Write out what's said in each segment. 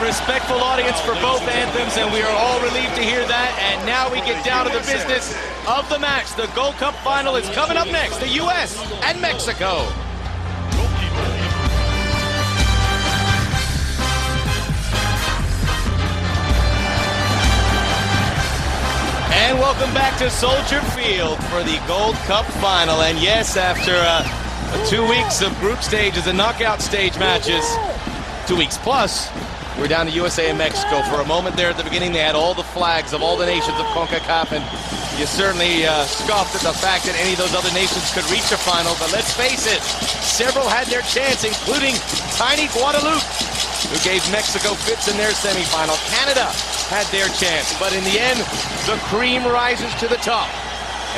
respectful audience for both anthems, and we are all relieved to hear that. And now we get down to the business of the match. The Gold Cup final is coming up next, the U.S. and Mexico. And welcome back to Soldier Field for the Gold Cup final. And yes, after 2 weeks of group stages and knockout stage matches, 2 weeks plus, we're down to USA and Mexico. For a moment there at the beginning, they had all the flags of all the nations of CONCACAF, and you certainly scoffed at the fact that any of those other nations could reach a final. But let's face it, several had their chance, including tiny Guadeloupe, who gave Mexico fits in their semifinal. Canada had their chance, but in the end, the cream rises to the top.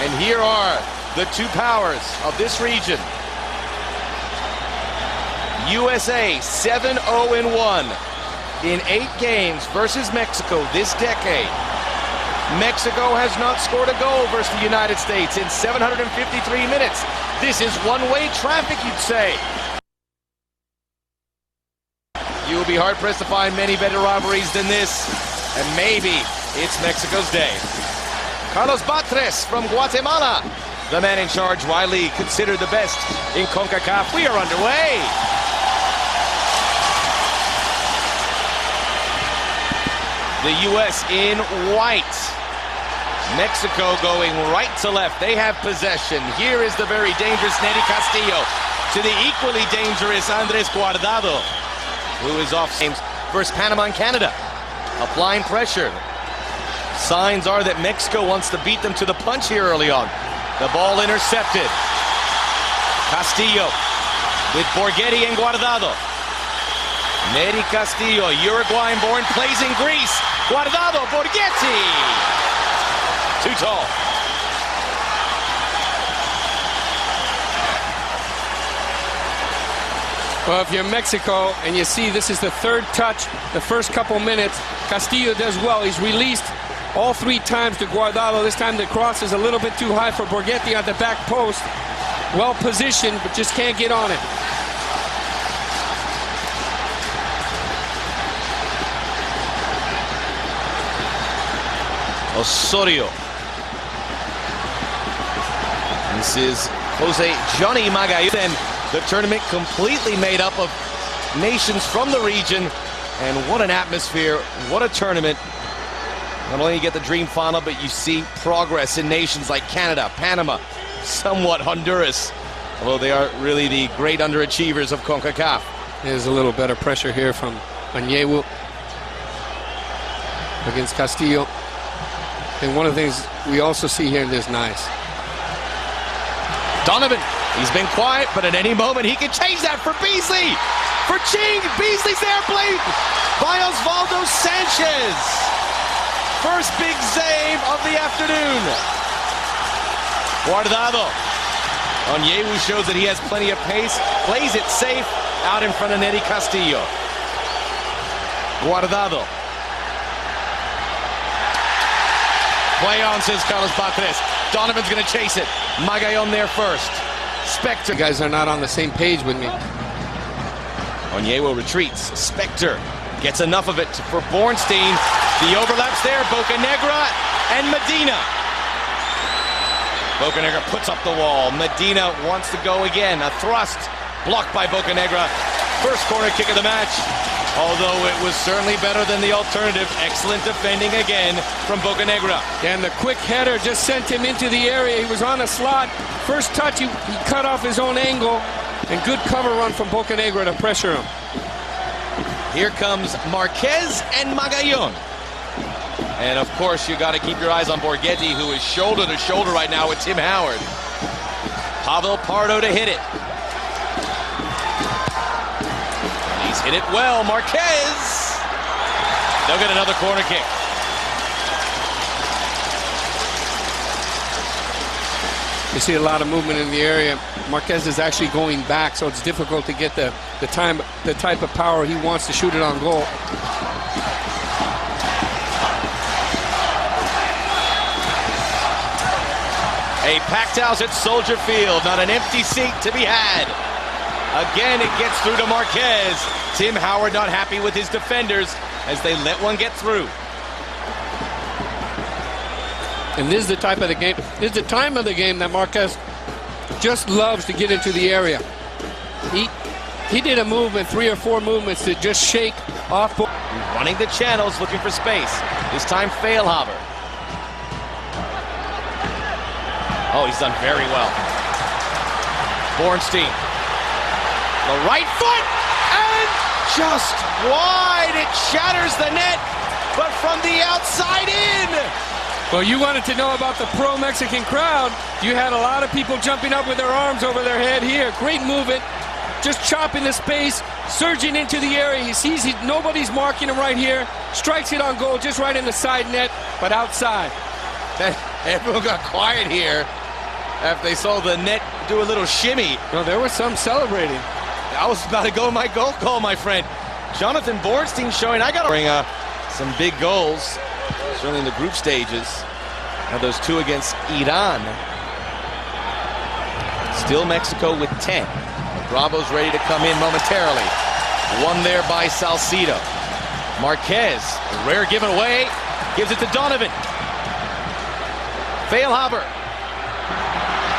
And here are the two powers of this region. USA 7-0-1 in 8 games versus Mexico this decade. Mexico has not scored a goal versus the United States in 753 minutes. This is one-way traffic, you'd say. You will be hard-pressed to find many better rivalries than this, and maybe it's Mexico's day. Carlos Batres from Guatemala, the man in charge, widely considered the best in CONCACAF. We are underway. The U.S. in white. Mexico going right to left. They have possession. Here is the very dangerous Neri Castillo to the equally dangerous Andres Guardado, who is off games versus Panama and Canada. Applying pressure. Signs are that Mexico wants to beat them to the punch here early on. The ball intercepted. Castillo with Borghetti and Guardado. Neri Castillo, Uruguayan-born, plays in Greece. Guardado, Borghetti. Too tall. Well, if you're Mexico and you see this is the third touch, the first couple minutes, Castillo does well. He's released all 3 times to Guardado. This time the cross is a little bit too high for Borghetti at the back post. Well positioned, but just can't get on it. Osorio. This is Jose Johnny Magallon. The tournament completely made up of nations from the region. And what an atmosphere, what a tournament. Not only you get the dream final, but you see progress in nations like Canada, Panama, somewhat Honduras, although they are really the great underachievers of CONCACAF. There's a little better pressure here from Onyewu against Castillo. And one of the things we also see here in this nice. Donovan, he's been quiet, but at any moment he can change that for Beasley. For Ching, Beasley's there, played by Osvaldo Sanchez. First big save of the afternoon. Guardado. Onyewu shows that he has plenty of pace, plays it safe out in front of Neri Castillo. Guardado. Play on, says Carlos Batres. Donovan's going to chase it. Magallon there first. Spector. You guys are not on the same page with me. Onyewu retreats. Spector gets enough of it for Bornstein. The overlaps there. Bocanegra and Medina. Bocanegra puts up the wall. Medina wants to go again. A thrust blocked by Bocanegra. First corner kick of the match. Although it was certainly better than the alternative. Excellent defending again from Bocanegra. And the quick header just sent him into the area. He was on a slot. First touch, he cut off his own angle. And good cover run from Bocanegra to pressure him. Here comes Marquez and Magallon. And of course, you got to keep your eyes on Borghetti, who is shoulder to shoulder right now with Tim Howard. Pavel Pardo to hit it. He's hit it well. Marquez. They'll get another corner kick. You see a lot of movement in the area. Marquez is actually going back, so it's difficult to get the type of power he wants to shoot it on goal. A packed house at Soldier Field, not an empty seat to be had. Again, it gets through to Marquez. Tim Howard not happy with his defenders. as they let one get through. And this is the type of the game, this is the time of the game that Marquez just loves to get into the area. He did a movement, 3 or 4 movements to just shake off. Running the channels, looking for space. This time, Feilhaber. Oh, he's done very well. Bornstein. The right foot, and just wide. It shatters the net, but from the outside in. Well, you wanted to know about the pro-Mexican crowd. You had a lot of people jumping up with their arms over their head here. Great movement, just chopping the space, surging into the area. He sees nobody's marking him right here. Strikes it on goal, just right in the side net, but outside. Everyone got quiet here after they saw the net do a little shimmy. Well, there was some celebrating. I was about to go my goal call, my friend. Jonathan Bornstein showing I got to bring some big goals. Certainly in the group stages. Now those 2 against Iran. Still Mexico with 10. Bravo's ready to come in momentarily. One there by Salcido. Marquez, a rare giveaway, gives it to Donovan. Feilhaber.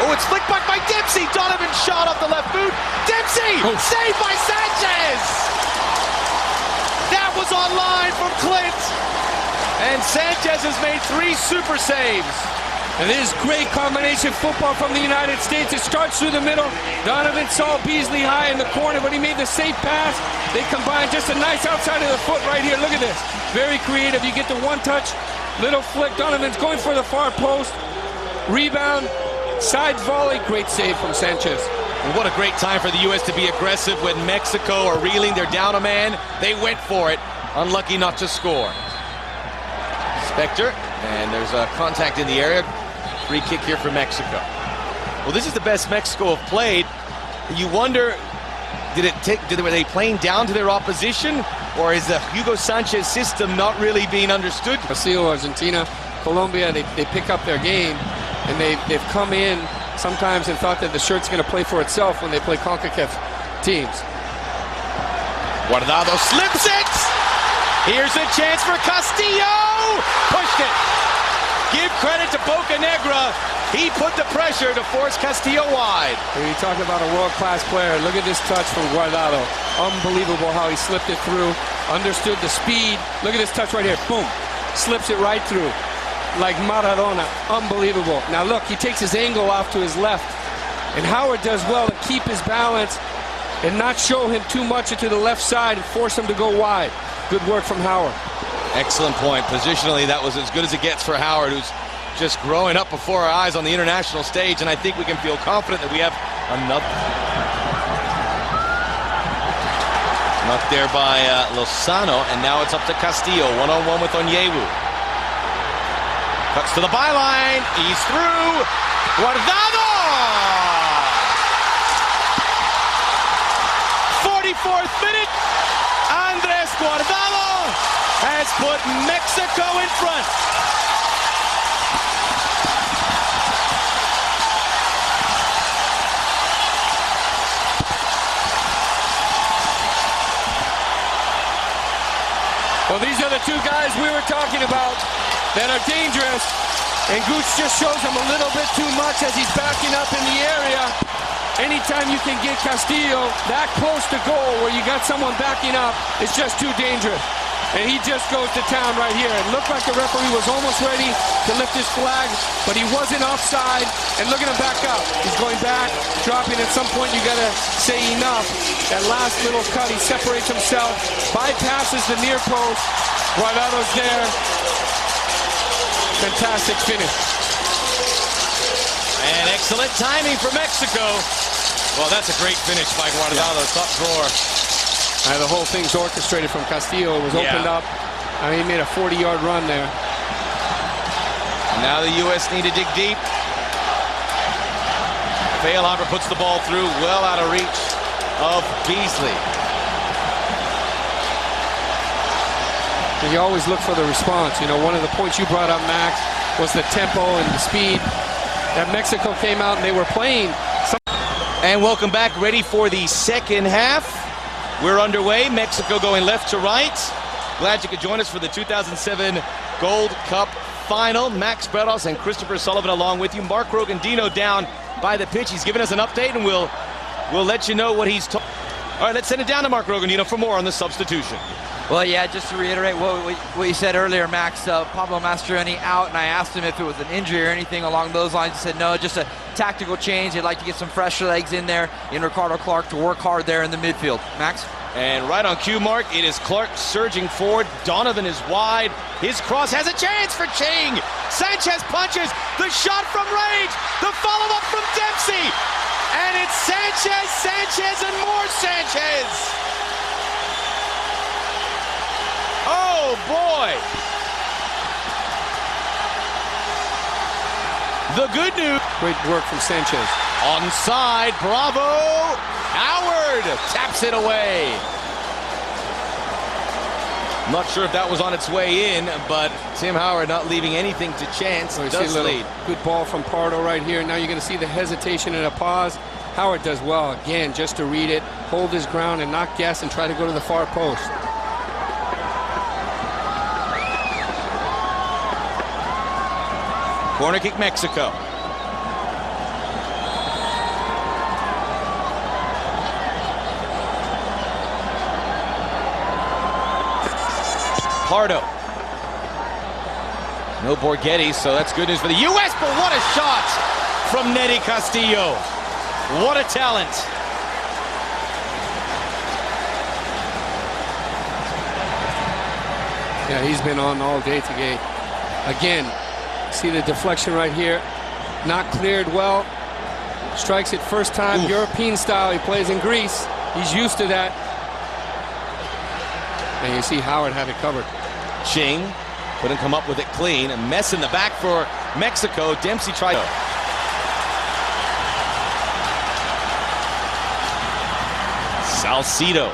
Oh, it's flicked back by Dempsey. Donovan shot off the left boot. Dempsey, saved by Sanchez. That was online from Clint. And Sanchez has made 3 super saves. And this is great combination football from the United States. It starts through the middle. Donovan saw Beasley high in the corner, but he made the safe pass. They combined just a nice outside of the foot right here. Look at this. Very creative. You get the one touch, little flick. Donovan's going for the far post. Rebound, side volley. Great save from Sanchez. And what a great time for the U.S. to be aggressive when Mexico are reeling. They're down a man. They went for it. Unlucky not to score. Spector, and there's a contact in the area. Free kick here for Mexico. Well, this is the best Mexico have played. You wonder, were they playing down to their opposition, or is the Hugo Sanchez system not really being understood? Brazil, Argentina, Colombia, they pick up their game, and they've come in sometimes and thought that the shirt's going to play for itself when they play CONCACAF teams. Guardado slips it! Here's a chance for Castillo! Pushed it! Give credit to Bocanegra. He put the pressure to force Castillo wide. When you talk about a world-class player, look at this touch from Guardado. Unbelievable how he slipped it through. Understood the speed. Look at this touch right here. Boom. Slips it right through. Like Maradona. Unbelievable. Now look, he takes his angle off to his left. And Howard does well to keep his balance and not show him too much into the left side and force him to go wide. Good work from Howard. Excellent point. Positionally, that was as good as it gets for Howard, who's just growing up before our eyes on the international stage, and I think we can feel confident that we have another. Knocked there by Lozano, and now it's up to Castillo, one-on-one with Onyewu. Cuts to the byline, he's through, Guardado! 44th minute, Andres Guardado has put Mexico in front. Well, these are the 2 guys we were talking about that are dangerous. And Gooch just shows them a little bit too much as he's backing up in the area. Anytime you can get Castillo that close to goal where you got someone backing up, it's just too dangerous. And he just goes to town right here. It looked like the referee was almost ready to lift his flag, but he wasn't offside. And look at him back up. He's going back, dropping. At some point, you got to say enough. That last little cut, he separates himself, bypasses the near post. Guardado's there. Fantastic finish. And excellent timing for Mexico. Well, that's a great finish by Guardado, top drawer. The whole thing's orchestrated from Castillo. It was opened up. He made a 40-yard run there. Now the U.S. need to dig deep. Feilhaber puts the ball through, well out of reach of Beasley. You always look for the response. You know, one of the points you brought up, Max, was the tempo and the speed that Mexico came out and they were playing. And welcome back, ready for the second half. We're underway. Mexico going left to right. Glad you could join us for the 2007 Gold Cup Final. Max Bredos and Christopher Sullivan along with you. Mark Rogandino down by the pitch. He's giving us an update, and we'll let you know what he's talking. All right, let's send it down to Mark Rogandino for more on the substitution. Well, yeah, just to reiterate what you said earlier, Max, Pablo Mastroeni out, and I asked him if it was an injury or anything along those lines. He said no, just a tactical change. He'd like to get some fresh legs in there in Ricardo Clark to work hard there in the midfield. Max? And right on cue, Mark, it is Clark surging forward. Donovan is wide. His cross has a chance for Ching. Sanchez punches. The shot from range. The follow-up from Dempsey. And it's Sanchez, and more Sanchez. Oh, boy. The good news. Great work from Sanchez. Onside, bravo. Howard taps it away. Not sure if that was on its way in, but Tim Howard not leaving anything to chance. Does lead. Good ball from Pardo right here. Now you're going to see the hesitation and a pause. Howard does well, again, just to read it, hold his ground and not guess and try to go to the far post. Corner kick, Mexico. Pardo. No Borghetti, so that's good news for the U.S., but what a shot from Neddy Castillo. What a talent. Yeah, he's been on all day today. Again, see the deflection right here. Not cleared well. Strikes it first time, European style. He plays in Greece. He's used to that. And you see Howard had it covered. Ching couldn't come up with it clean. A mess in the back for Mexico. Dempsey tried. Salcido.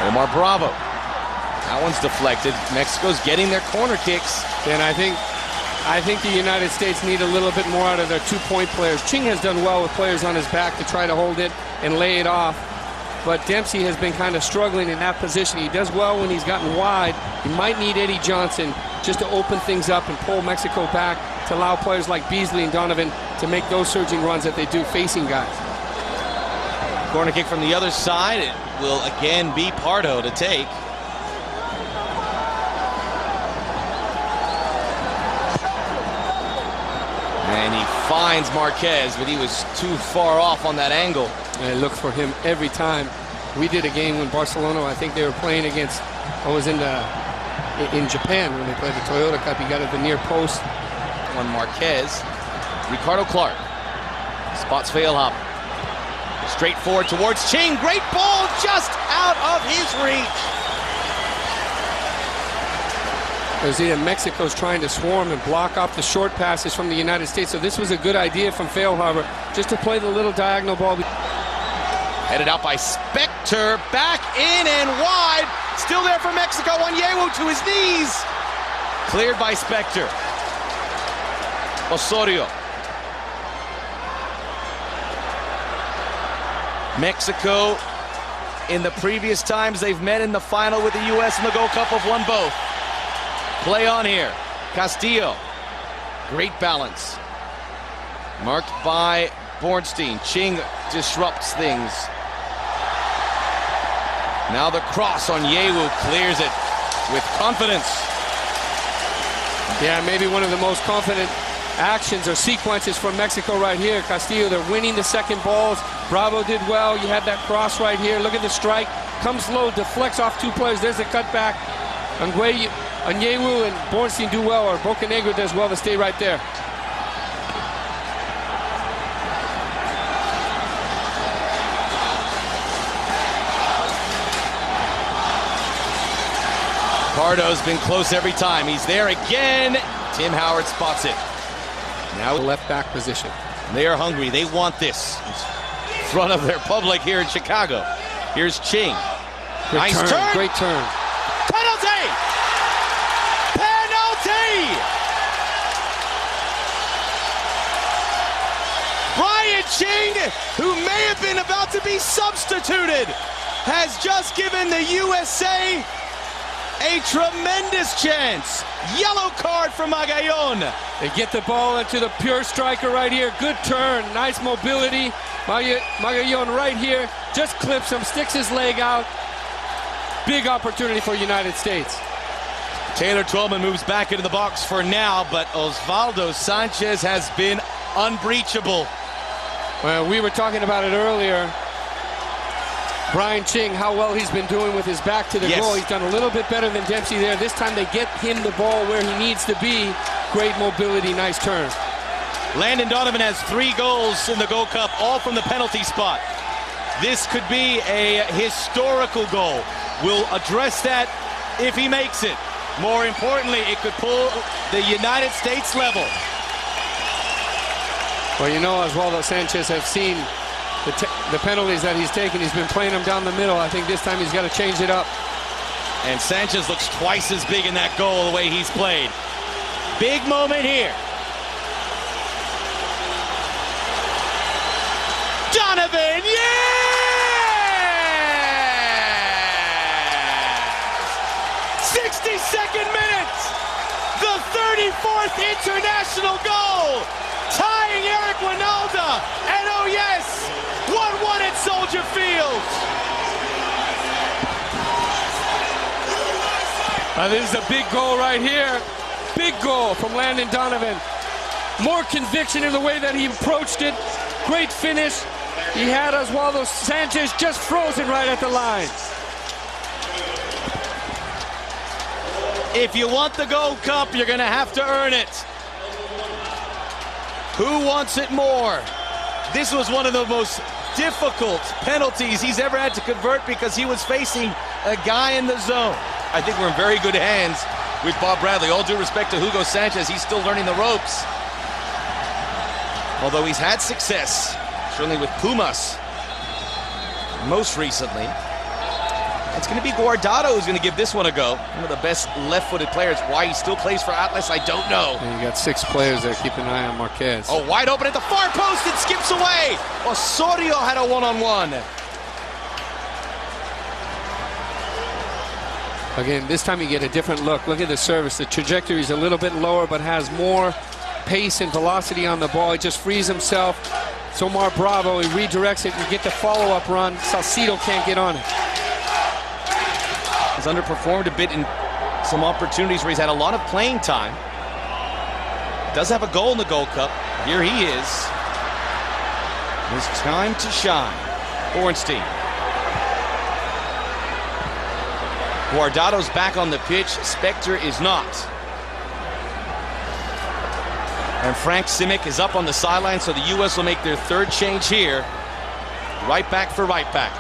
Omar Bravo. That one's deflected. Mexico's getting their corner kicks. And I think the United States need a little bit more out of their two-point players. Ching has done well with players on his back to try to hold it and lay it off. But Dempsey has been kind of struggling in that position. He does well when he's gotten wide. He might need Eddie Johnson just to open things up and pull Mexico back to allow players like Beasley and Donovan to make those surging runs that they do facing guys. Corner kick from the other side. It will again be Pardo to take. And he finds Marquez, but he was too far off on that angle. I look for him every time. We did a game when Barcelona, I think they were playing against, I was in Japan when they played the Toyota Cup. He got at the near post. On Marquez. Ricardo Clark. Spots Failhop. Straight forward towards Ching. Great ball just out of his reach. Mexico's trying to swarm and block off the short passes from the United States. So this was a good idea from Failhaber, just to play the little diagonal ball. Headed out by Spector. Back in and wide. Still there for Mexico. Onyewu to his knees. Cleared by Spector. Osorio. Mexico, in the previous times they've met in the final with the U.S. in the Gold Cup, have won both. Play on here. Castillo. Great balance. Marked by Bornstein. Ching disrupts things. Now the cross on Yewu clears it with confidence. Yeah, maybe one of the most confident actions or sequences for Mexico right here. Castillo, they're winning the second balls. Bravo did well. You had that cross right here. Look at the strike. Comes low, deflects off two players. There's the cutback. Onyewu and Bornstein do well, or Bocanegra does well to stay right there. Pardo's been close every time. He's there again. Tim Howard spots it. Now Left back position. They are hungry. They want this in front of their public here in Chicago. Here's Ching. Nice turn. Great turn. Penalty! Penalty! Brian Ching, who may have been about to be substituted, has just given the USA a tremendous chance. Yellow card for Magallon. They get the ball into the pure striker right here. Good turn, nice mobility. Magallon right here, just clips him, sticks his leg out. Big opportunity for United States. Taylor Twellman moves back into the box for now, but Osvaldo Sanchez has been unbreachable. Well, we were talking about it earlier. Brian Ching, how well he's been doing with his back to the goal. He's done a little bit better than Dempsey there. This time they get him the ball where he needs to be. Great mobility, nice turn. Landon Donovan has 3 goals in the Gold Cup, all from the penalty spot. This could be a historical goal. We'll address that if he makes it. More importantly, it could pull the United States level. Well, you know, Osvaldo Sanchez have seen the penalties that he's taken. He's been playing them down the middle. I think this time he's got to change it up. And Sanchez looks twice as big in that goal the way he's played. Big moment here. Donovan, yes! 62nd minute, the 34th international goal, tying Eric Winalda, and oh yes, 1-1 at Soldier Field. This is a big goal right here. Big goal from Landon Donovan. More conviction in the way that he approached it. Great finish. He had Osvaldo Sanchez just frozen right at the line. If you want the Gold Cup, you're going to have to earn it. Who wants it more? This was one of the most difficult penalties he's ever had to convert because he was facing a guy in the zone. I think we're in very good hands with Bob Bradley. All due respect to Hugo Sanchez, he's still learning the ropes. Although he's had success, certainly with Pumas most recently. It's going to be Guardado who's going to give this one a go. One of the best left-footed players. Why he still plays for Atlas, I don't know. And you got 6 players there. Keep an eye on Marquez. Oh, wide open at the far post. It skips away. Osorio had a one-on-one. Again, this time you get a different look. Look at the service. The trajectory is a little bit lower, but has more pace and velocity on the ball. He just frees himself. Somar Bravo, he redirects it and get the follow-up run. Salcido can't get on it. He's underperformed a bit in some opportunities where he's had a lot of playing time. Does have a goal in the Gold Cup. Here he is. His time to shine. Bornstein. Guardado's back on the pitch. Spector is not. And Frank Simic is up on the sideline, so the U.S. will make their 3rd change here. Right back for right back.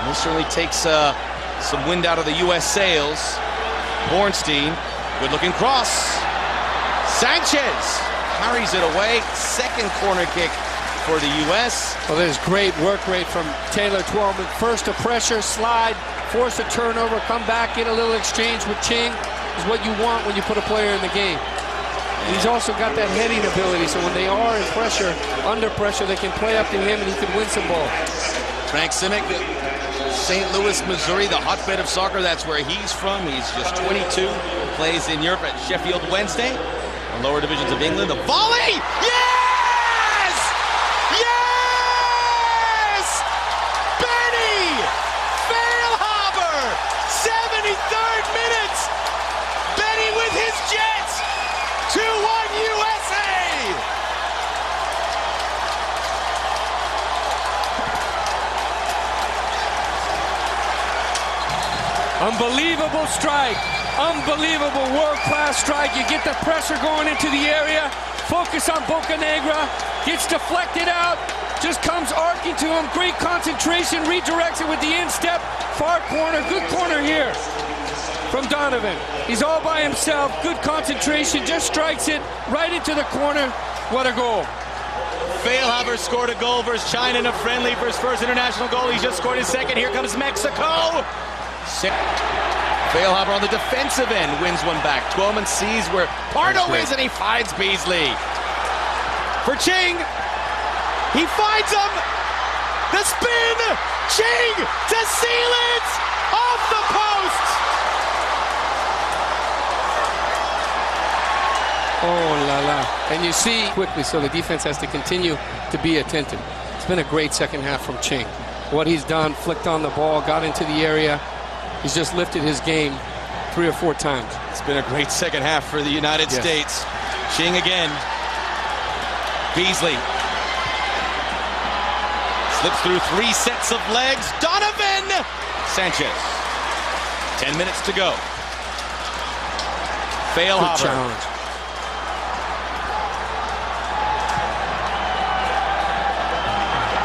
And this certainly takes some wind out of the U.S. sails. Bornstein, good-looking cross. Sanchez carries it away. 2nd corner kick for the U.S. Well, there's great work rate from Taylor Twellman. First a pressure, slide, force a turnover, come back, get a little exchange with Ching. Is what you want when you put a player in the game. He's also got that heading ability, so when they are in pressure, under pressure, they can play up to him and he can win some balls. Frank Simic, St. Louis, Missouri, the hotbed of soccer. That's where he's from. He's just 22, plays in Europe at Sheffield Wednesday, the lower divisions of England. The volley! Yes! Yes! Benny Feilhaber, 73rd minute. Benny with his Jets. 2-1 USA! Unbelievable strike. Unbelievable world-class strike. You get the pressure going into the area. Focus on Bocanegra. Gets deflected out. Just comes arcing to him. Great concentration. Redirects it with the instep. Far corner. Good corner here from Donovan. He's all by himself. Good concentration. Just strikes it right into the corner. What a goal. Feilhaber scored a goal versus China in a friendly for his 1st international goal. He just scored his 2nd. Here comes Mexico. Feilhaber on the defensive end wins one back. Twellman sees where Pardo is and he finds Beasley. For Ching. He finds him. The spin. Ching to seal it! Off the post! Oh, la la. And you see quickly, so the defense has to continue to be attentive. It's been a great second half from Ching. What he's done, flicked on the ball, got into the area. He's just lifted his game 3 or 4 times. It's been a great second half for the United States. Ching again. Beasley slips through 3 sets of legs. Donovan Sanchez. 10 minutes to go. Feilhaber. Good challenge.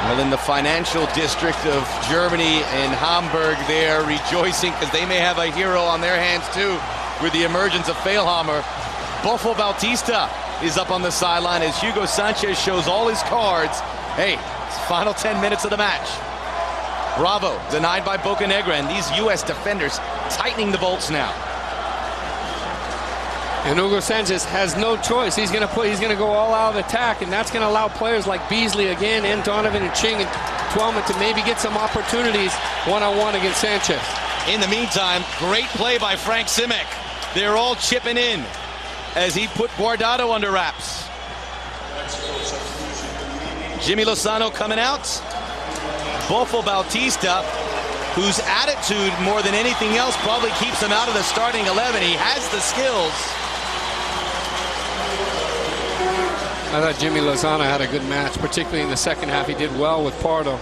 Well, in the financial district of Germany in Hamburg, they're rejoicing because they may have a hero on their hands too with the emergence of Feilhaber. Bofo Bautista is up on the sideline as Hugo Sanchez shows all his cards. Hey, it's the final 10 minutes of the match. Bravo, denied by Bocanegra, and these U.S. defenders tightening the bolts now. And Hugo Sanchez has no choice. He's going to go all out attack, and that's going to allow players like Beasley again, and Donovan and Ching and Twellman to maybe get some opportunities one-on-one against Sanchez. In the meantime, great play by Frank Simek. They're all chipping in as he put Guardado under wraps. Jimmy Lozano coming out. Bofo Bautista, whose attitude more than anything else probably keeps him out of the starting 11. He has the skills. I thought Jimmy Lozano had a good match, particularly in the second half. He did well with Pardo.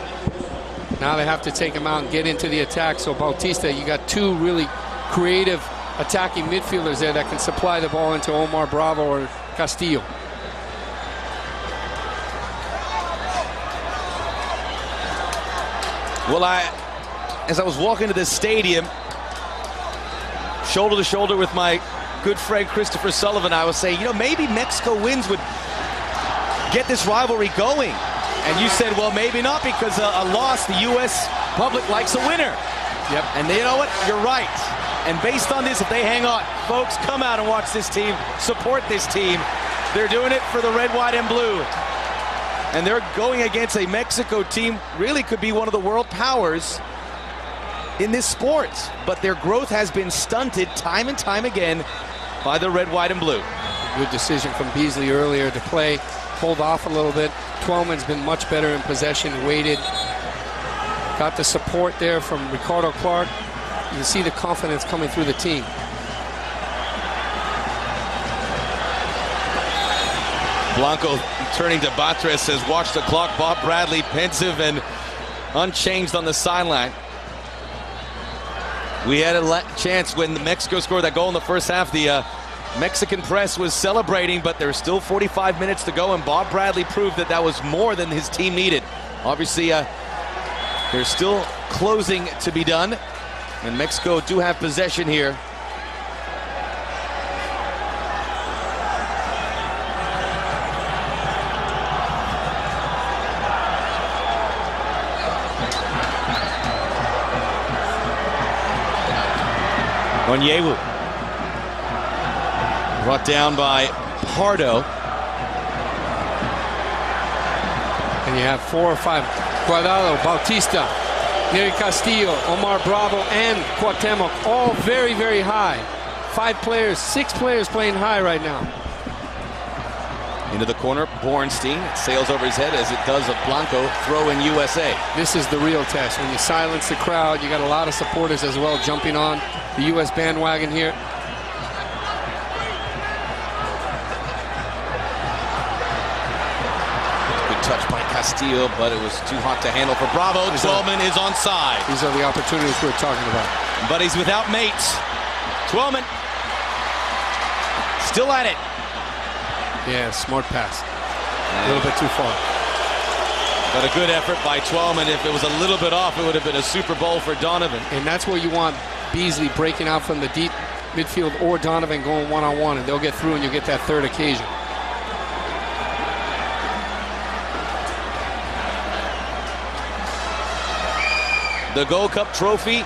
Now they have to take him out and get into the attack. So Bautista, you got 2 really creative attacking midfielders there that can supply the ball into Omar Bravo or Castillo. Well, as I was walking to this stadium, shoulder to shoulder with my good friend Christopher Sullivan, I was saying, you know, maybe Mexico wins would get this rivalry going. And you said, well, maybe not, because a loss, the U.S. public likes a winner. Yep. And you know what? You're right. And based on this, if they hang on, folks, come out and watch this team, support this team. They're doing it for the red, white, and blue. And they're going against a Mexico team, really could be one of the world powers in this sport. But their growth has been stunted time and time again by the red, white, and blue. Good decision from Beasley earlier to play, hold off a little bit. Twellman's been much better in possession, waited. Got the support there from Ricardo Clark. You can see the confidence coming through the team. Blanco turning to Batres says, watch the clock. Bob Bradley pensive and unchanged on the sideline. We had a chance when Mexico scored that goal in the first half. The Mexican press was celebrating, but there's still 45 minutes to go, and Bob Bradley proved that that was more than his team needed. Obviously, there's still closing to be done, and Mexico do have possession here. Onyewu brought down by Pardo. And you have 4 or 5. Guardado, Bautista, Neri Castillo, Omar Bravo, and Cuauhtemoc, all very, very high. 5 players, 6 players playing high right now. Into the corner, Bornstein sails over his head as it does of Blanco, throw in USA. This is the real test. When you silence the crowd, you got a lot of supporters as well jumping on the U.S. bandwagon here. Good touch by Castillo, but it was too hot to handle for Bravo. Twellman is onside. These are the opportunities we're talking about. But he's without mates. Twellman still at it. Yeah, smart pass. A little bit too far. But a good effort by Twellman. If it was a little bit off, it would have been a Super Bowl for Donovan. And that's where you want Beasley breaking out from the deep midfield or Donovan going one-on-one, and they'll get through and you'll get that third occasion. The Gold Cup trophy,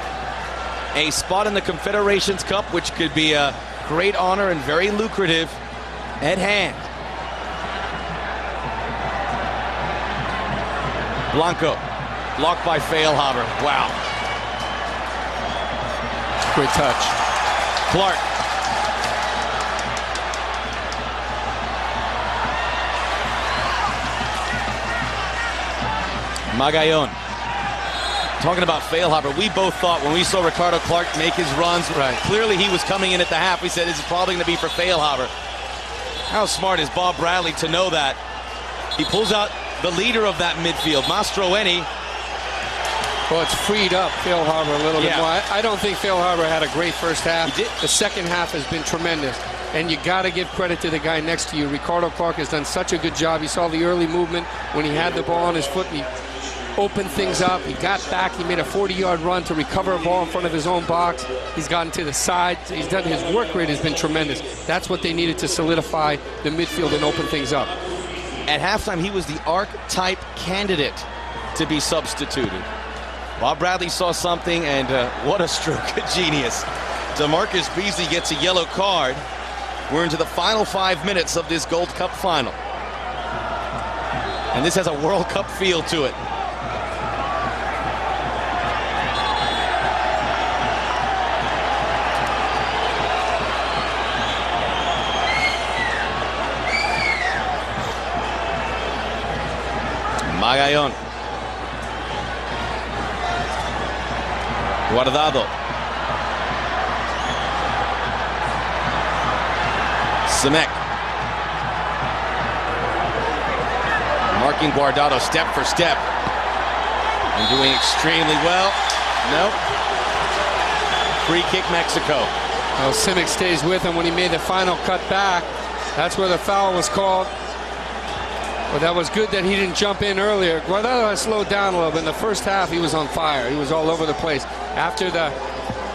a spot in the Confederations Cup, which could be a great honor and very lucrative at hand. Blanco Blocked by Feilhaber. Wow. Great touch. Clark. Magallon. Talking about Feilhaber, we both thought when we saw Ricardo Clark make his runs, right, clearly he was coming in at the half. We said this is probably going to be for Feilhaber. How smart is Bob Bradley to know that? He pulls out the leader of that midfield, Mastroeni. Well, it's freed up Feilhaber a little bit more. I don't think Feilhaber had a great first half. He did. The second half has been tremendous. And you got to give credit to the guy next to you. Ricardo Clark has done such a good job. You saw the early movement when he had the ball on his foot. And he opened things up. He got back. He made a 40-yard run to recover a ball in front of his own box. He's gotten to the side. He's done. His work rate has been tremendous. That's what they needed to solidify the midfield and open things up. At halftime, he was the archetype candidate to be substituted. Bob Bradley saw something, and what a stroke of genius. DeMarcus Beasley gets a yellow card. We're into the final 5 minutes of this Gold Cup final. And this has a World Cup feel to it. Magallon. Guardado. Simek. Marking Guardado step for step. And doing extremely well. Nope. Free kick Mexico. Well, Simek stays with him when he made the final cut back. That's where the foul was called. But that was good that he didn't jump in earlier. Guardado has slowed down a little bit. In the first half, he was on fire. He was all over the place. After the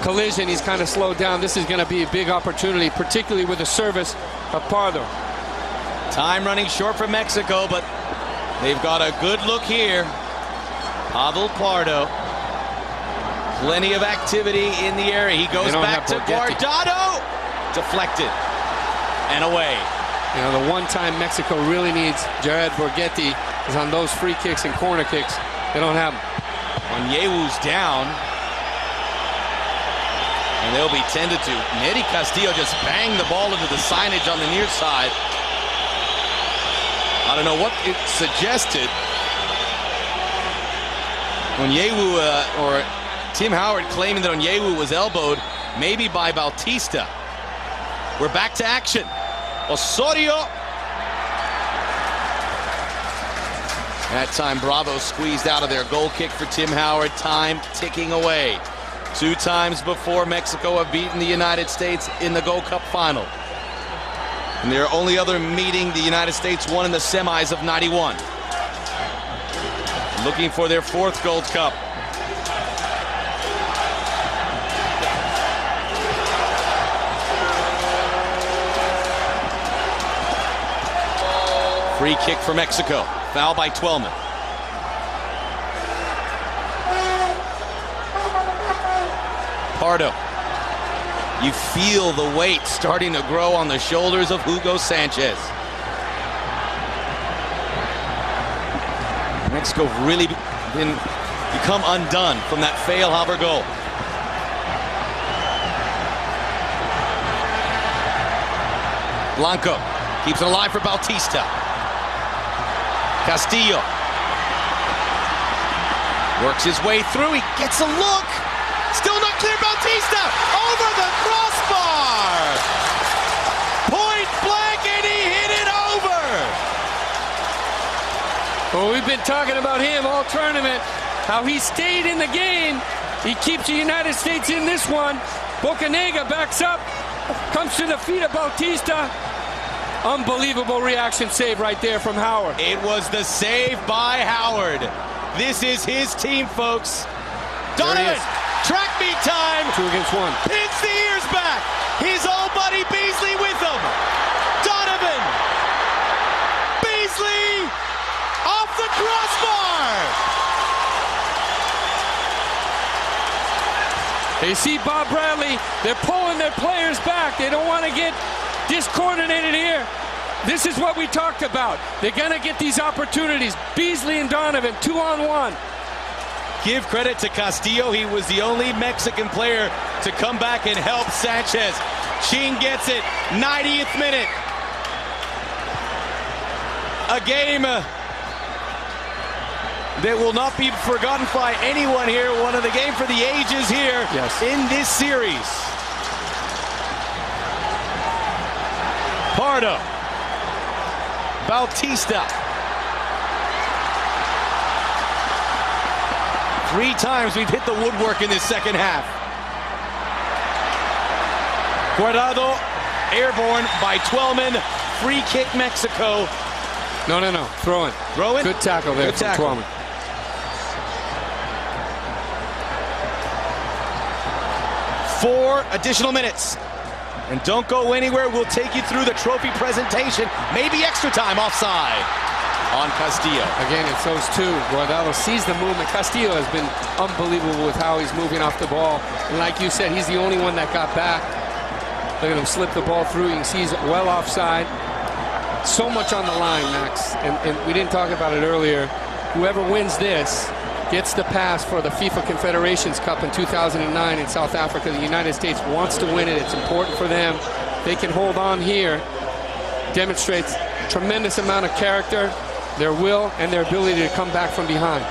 collision, he's kind of slowed down. This is going to be a big opportunity, particularly with the service of Pardo. Time running short for Mexico, but they've got a good look here. Pavel Pardo. Plenty of activity in the area. He goes back to Guardado. Deflected. And away. You know, the one time Mexico really needs Jared Borghetti is on those free kicks and corner kicks. They don't have them. Onyewu's down. And they'll be tended to. Neri Castillo just banged the ball into the signage on the near side. I don't know what it suggested. Onyewu or Tim Howard claiming that Onyewu was elbowed, maybe by Bautista. We're back to action. Osorio. That time Bravo squeezed out of there. Goal kick for Tim Howard. Time ticking away. 2 times before, Mexico have beaten the United States in the Gold Cup final. And their only other meeting, the United States won in the semis of '91. Looking for their 4th Gold Cup. Free kick for Mexico. Foul by Twellman. Pardo. You feel the weight starting to grow on the shoulders of Hugo Sanchez. Mexico really become undone from that Feilhaber goal. Blanco keeps it alive for Bautista. Castillo works his way through. He gets a look. Still not clear. Bautista over the crossbar. Point blank, and he hit it over. Well, we've been talking about him all tournament, how he stayed in the game. He keeps the United States in this one. Bocanegra backs up, comes to the feet of Bautista. Unbelievable reaction save right there from Howard. It was the save by Howard. This is his team, folks. Donovan, track meet time. 2 against 1. Pins the ears back. His old buddy Beasley with him. Donovan. Beasley off the crossbar. They see Bob Bradley. They're pulling their players back. They don't want to get discoordinated here. This is what we talked about. They're going to get these opportunities. Beasley and Donovan, 2-on-1. give credit to Castillo. He was the only Mexican player to come back and help Sanchez. Ching gets it, 90th minute. A game that will not be forgotten by anyone here. One of the game for the ages here in this series. Pardo. Bautista. 3 times we've hit the woodwork in this second half. Guardado, airborne by Twellman. Free kick, Mexico. No. Throw in. Throw in? Good tackle there from Twellman. Four additional minutes. And don't go anywhere. We'll take you through the trophy presentation. Maybe extra time offside on Castillo. Again, it's those two. Guardado sees the movement. Castillo has been unbelievable with how he's moving off the ball. And like you said, he's the only one that got back. Look at him slip the ball through. You can see he's well offside. So much on the line, Max. And we didn't talk about it earlier. Whoever wins this gets the pass for the FIFA Confederations Cup in 2009 in South Africa. The United States wants to win it. It's important for them. They can hold on here. Demonstrates tremendous amount of character, their will, and their ability to come back from behind.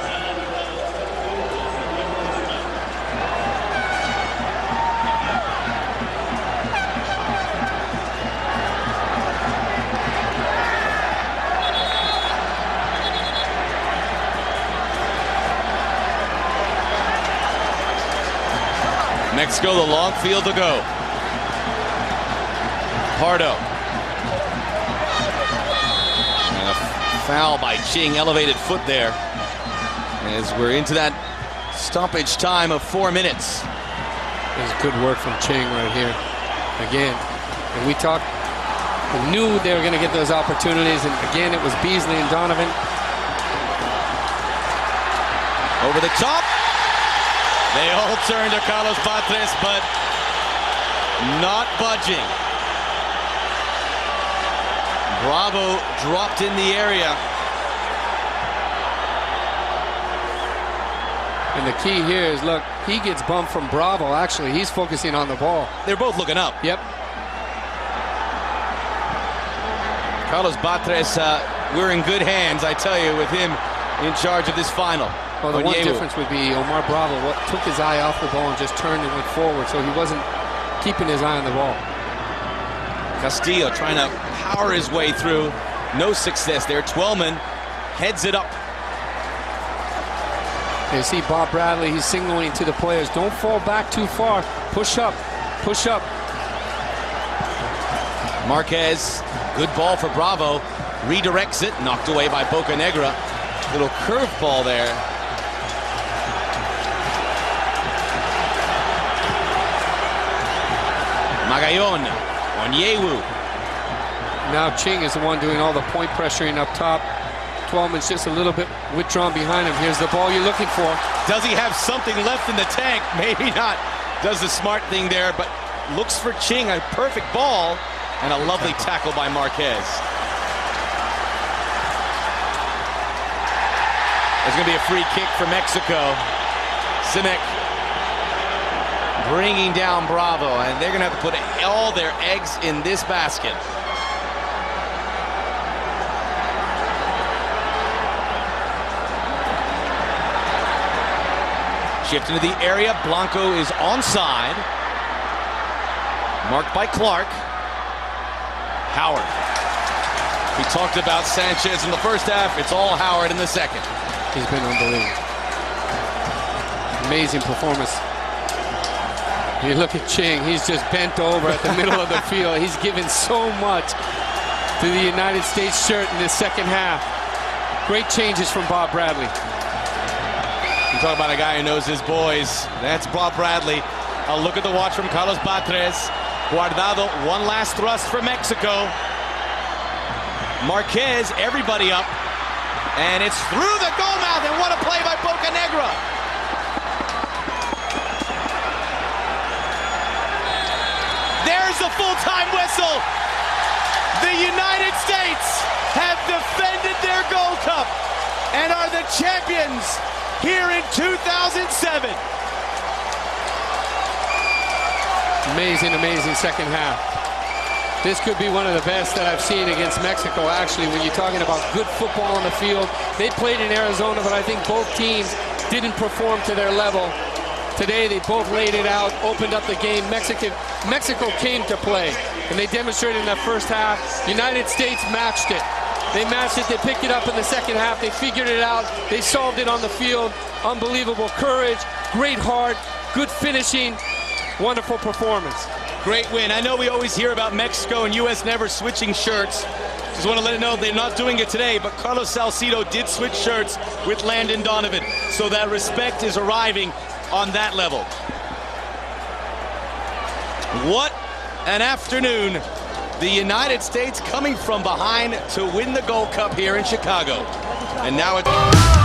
Mexico, the long field to go. Pardo. And a foul by Ching, elevated foot there. As we're into that stoppage time of 4 minutes. There's good work from Ching right here. Again, and we knew they were going to get those opportunities, and again, it was Beasley and Donovan. Over the top. They all turn to Carlos Batres, but not budging. Bravo dropped in the area. And the key here is, look, he gets bumped from Bravo. Actually, he's focusing on the ball. They're both looking up. Yep. Carlos Batres, we're in good hands, I tell you, with him in charge of this final. Well, the one difference would be Omar Bravo took his eye off the ball and just turned and went forward, so he wasn't keeping his eye on the ball. Castillo trying to power his way through. No success there. Twellman heads it up. You see Bob Bradley, he's signaling to the players, don't fall back too far. Push up, push up. Marquez, good ball for Bravo. Redirects it, knocked away by Bocanegra. Little curveball there. Magallon, Onyewu. Now Ching is the one doing all the point pressuring up top. Twellman's just a little bit withdrawn behind him. Here's the ball you're looking for. Does he have something left in the tank? Maybe not. Does the smart thing there, but looks for Ching, a perfect ball, and a lovely tackle by Marquez. There's going to be a free kick for Mexico. Simic bringing down Bravo, and they're going to have to put all their eggs in this basket. Shift into the area. Blanco is onside. Marked by Clark. Howard. We talked about Sanchez in the first half. It's all Howard in the second. He's been unbelievable. Amazing performance. You look at Ching, he's just bent over at the middle of the field. He's given so much to the United States shirt in this second half. Great changes from Bob Bradley. You talk about a guy who knows his boys. That's Bob Bradley. A look at the watch from Carlos Batres. Guardado, one last thrust for Mexico. Marquez, everybody up. And it's through the goal mouth, and what a play by Bocanegra. There's the full-time whistle. The United States have defended their Gold Cup and are the champions here in 2007. Amazing, amazing second half. This could be one of the best that I've seen against Mexico, actually, when you're talking about good football on the field. They played in Arizona, but I think both teams didn't perform to their level. Today, they both laid it out, opened up the game. Mexico came to play, and they demonstrated in that first half. United States matched it. They matched it, they picked it up in the second half, they figured it out, they solved it on the field. Unbelievable courage, great heart, good finishing, wonderful performance. Great win. I know we always hear about Mexico and U.S. never switching shirts. Just want to let you know they're not doing it today, but Carlos Salcido did switch shirts with Landon Donovan. So that respect is arriving on that level. What an afternoon. The United States coming from behind to win the Gold Cup here in Chicago. And now it's...